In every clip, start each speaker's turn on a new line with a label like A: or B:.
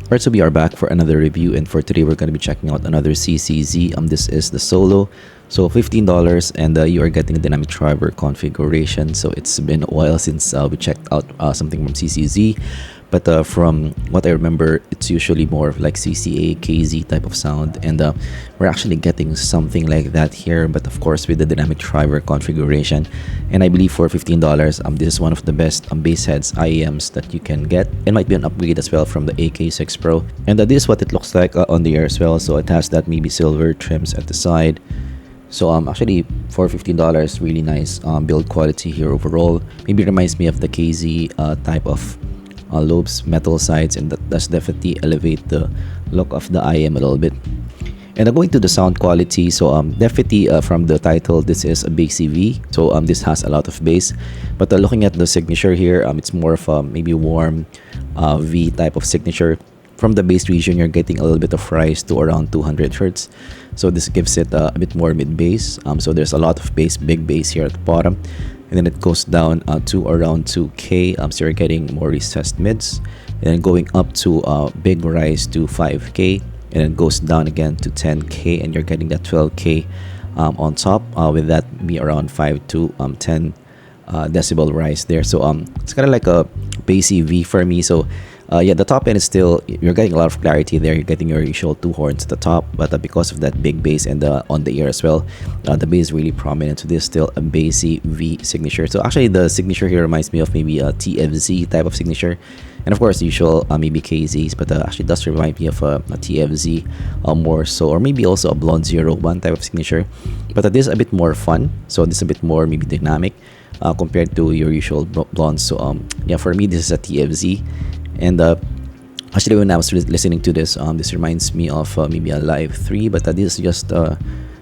A: Alright, so we are back for another review, and for today we're going to be checking out another CCZ. This is the Solo, so $15, and you are getting a dynamic driver configuration. So it's been a while since we checked out something from CCZ, but from what I remember, it's usually more of like CCA, KZ type of sound, and we're actually getting something like that here, but of course with the dynamic driver configuration. And I believe for $15, this is one of the best bass heads IEMs that you can get. It might be an upgrade as well from the AK6 Pro, and this is what it looks like on the air as well. So it has that maybe silver trims at the side. So actually for $15, really nice build quality here overall. Maybe reminds me of the KZ type of lobes, metal sides, and that does definitely elevate the look of the IM a little bit. And going to the sound quality, so definitely from the title, this is a bassy V, so this has a lot of bass. But looking at the signature here, it's more of a maybe warm V type of signature. From the bass region, you're getting a little bit of rise to around 200 hertz, so this gives it a bit more mid bass. So there's a lot of bass, big bass here at the bottom, and then it goes down to around 2K, so you're getting more recessed mids, and then going up to big rise to 5K, and then goes down again to 10K, and you're getting that 12K on top, with that be around 5 to 10 decibel rise there. So it's kind of like a bassy V for me. So yeah, the top end is still, you're getting a lot of clarity there. You're getting your usual two horns at the top, but because of that big bass and on the ear as well, the bass is really prominent. So this is still a bassy V signature. So actually the signature here reminds me of maybe a TFZ type of signature, and of course the usual maybe KZs, but actually does remind me of a TFZ more so, or maybe also a Blonde 01 type of signature. But this is a bit more fun, so this is a bit more maybe dynamic compared to your usual blondes. So yeah, for me this is a TFZ. And actually when I was listening to this, this reminds me of maybe a Live 3, but this is just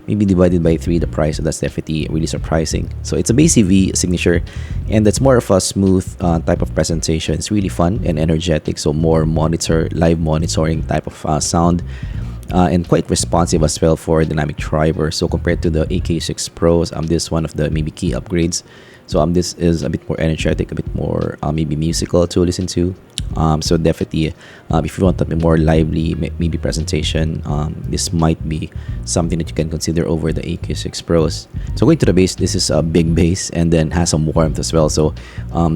A: maybe divided by 3 the price, so that's definitely really surprising. So it's a bassy V signature, and it's more of a smooth type of presentation. It's really fun and energetic, so more live monitoring type of sound, and quite responsive as well for dynamic driver. So compared to the AK6 Pros, this is one of the maybe key upgrades. So this is a bit more energetic, a bit more maybe musical to listen to. So definitely if you want a more lively maybe presentation, this might be something that you can consider over the AK6 Pros. So going to the bass, this is a big bass and then has some warmth as well. So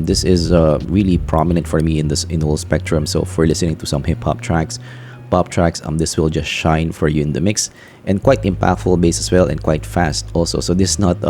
A: this is really prominent for me in the whole spectrum. So for listening to some hip-hop tracks, pop tracks, this will just shine for you in the mix, and quite impactful bass as well, and quite fast also. So this is not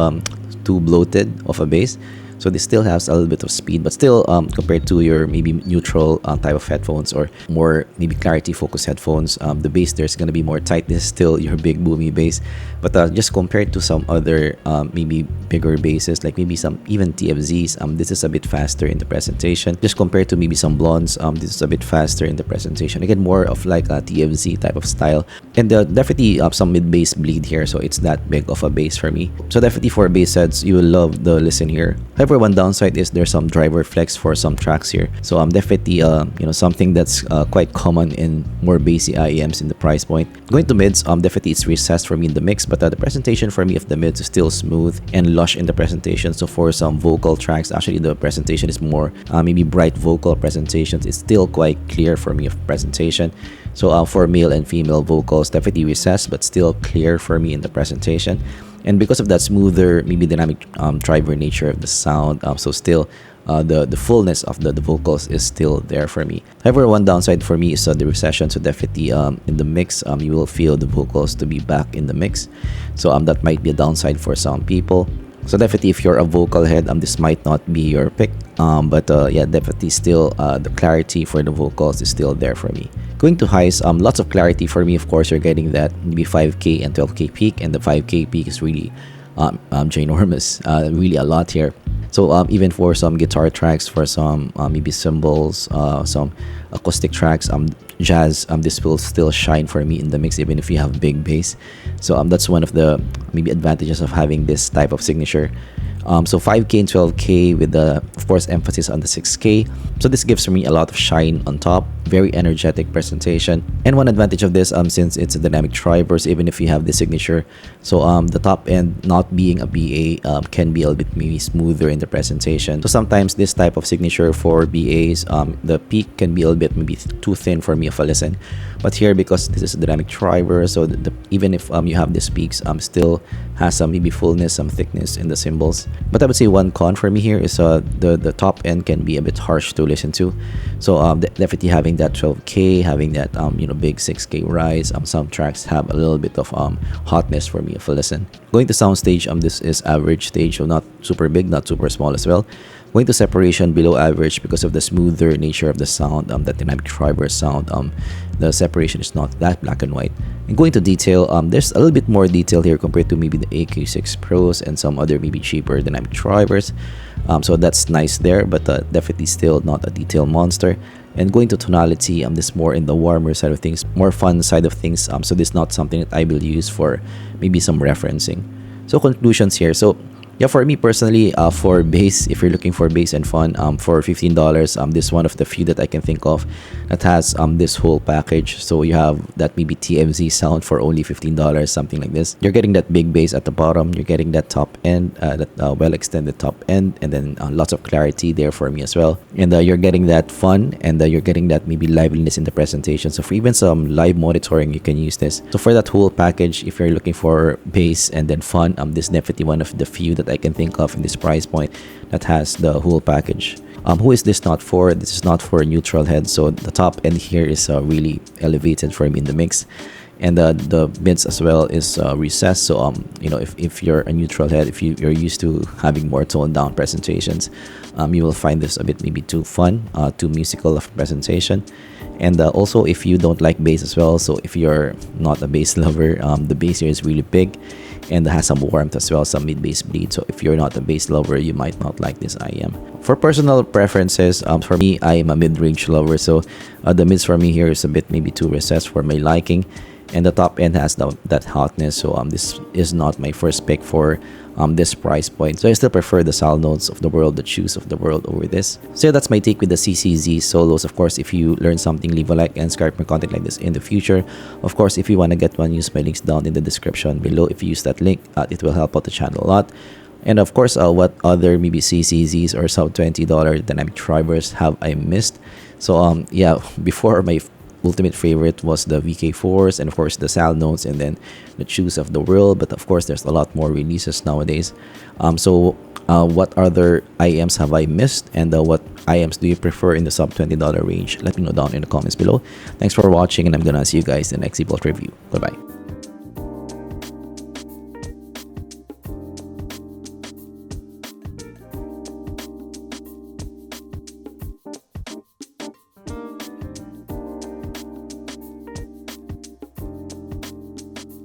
A: too bloated of a bass, so this still has a little bit of speed, but still compared to your maybe neutral type of headphones or more maybe clarity focused headphones, the bass there is going to be more tight. This is still your big boomy bass, but just compared to some other maybe bigger basses, like maybe some even TFZs, this is a bit faster in the presentation. Just compared to maybe some blondes, this is a bit faster in the presentation. Again, more of like a TFZ type of style, and definitely some mid bass bleed here, so it's that big of a bass for me. So definitely for bass heads, you will love the listen here. However, one downside is there's some driver flex for some tracks here. So definitely you know, something that's quite common in more bassy IEMs in the price point. Going to mids, definitely it's recessed for me in the mix, but the presentation for me of the mids is still smooth and lush in the presentation. So for some vocal tracks, actually the presentation is more maybe bright vocal presentations. It's still quite clear for me of presentation. So for male and female vocals, definitely recessed, but still clear for me in the presentation. And because of that smoother, maybe dynamic driver nature of the sound, so still the fullness of the vocals is still there for me. However, one downside for me is the recession. So definitely in the mix, you will feel the vocals to be back in the mix. So that might be a downside for some people. So definitely if you're a vocal head, this might not be your pick, but yeah, definitely still the clarity for the vocals is still there for me. Going to highs, lots of clarity for me. Of course, you're getting that maybe 5K and 12K peak, and the 5K peak is really ginormous, really a lot here. So even for some guitar tracks, for some maybe cymbals, some acoustic tracks, jazz, this will still shine for me in the mix even if you have big bass. So that's one of the maybe advantages of having this type of signature. So 5K and 12K with the, of course, emphasis on the 6K. So this gives me a lot of shine on top. very energetic presentation. And one advantage of this, since it's a dynamic tri-burst, even if you have the signature, so the top end not being a BA can be a little bit maybe smoother in the presentation. So sometimes this type of signature for BAs, the peak can be a little bit maybe too thin for me of a listen. But here, because this is a dynamic tri-burst, so even if you have these peaks, still has some maybe fullness, some thickness in the cymbals. But I would say one con for me here is the top end can be a bit harsh to listen to. So definitely having that 12K, having that big 6K rise, some tracks have a little bit of hotness for me of a listen. Going to sound stage, this is average stage, so not super big, not super small as well. Going to separation, below average because of the smoother nature of the sound, that dynamic tri-burst sound. The separation is not that black and white. And going to detail, there's a little bit more detail here compared to maybe the AQ6 Pros and some other maybe cheaper dynamic tri-bursts. So that's nice there, but definitely still not a detail monster. And going to tonality, this more in the warmer side of things, more fun side of things. So this is not something that I will use for maybe some referencing. So conclusions here. So yeah, for me personally, for bass, if you're looking for bass and fun, for $15, this is one of the few that I can think of that has this whole package. So you have that maybe TMZ sound for only $15, something like this. You're getting that big bass at the bottom. You're getting that top end, that well-extended top end, and then lots of clarity there for me as well. And you're getting that fun, and you're getting that maybe liveliness in the presentation. So for even some live monitoring, you can use this. So for that whole package, if you're looking for bass and then fun, this is definitely one of the few that I can think of in this price point that has the whole package. Who is this not for? This is not for a neutral head, so the top end here is really elevated for me in the mix, and the mids as well is recessed. So if you're a neutral head, if you're used to having more toned down presentations, you will find this a bit maybe too fun, too musical of a presentation. And also, if you don't like bass as well, so if you're not a bass lover, the bass here is really big and has some warmth as well, some mid-bass bleed. So if you're not a bass lover, you might not like this IEM. For personal preferences, for me, I am a mid-range lover, so the mids for me here is a bit maybe too recessed for my liking, and the top end has that hotness. So this is not my first pick for this price point. So I still prefer the Sal Notes of the world, the Chews of the world over this. So yeah, that's my take with the CCZ solos. Of course, if you learn something, leave a like and subscribe more content like this in the future. Of course, if you want to get one, use my links down in the description below. If you use that link, it will help out the channel a lot. And of course, what other maybe CCZs or sub $20 dynamic tri-bursts have I missed? So yeah, before my ultimate favorite was the VK4s and of course the Sal Notes and then the Chews of the world, but of course there's a lot more releases nowadays. So what other IEMs have I missed, and what IEMs do you prefer in the sub $20 range? Let me know down in the comments below. Thanks for watching, and I'm gonna see you guys in the next zpolt review. Bye bye.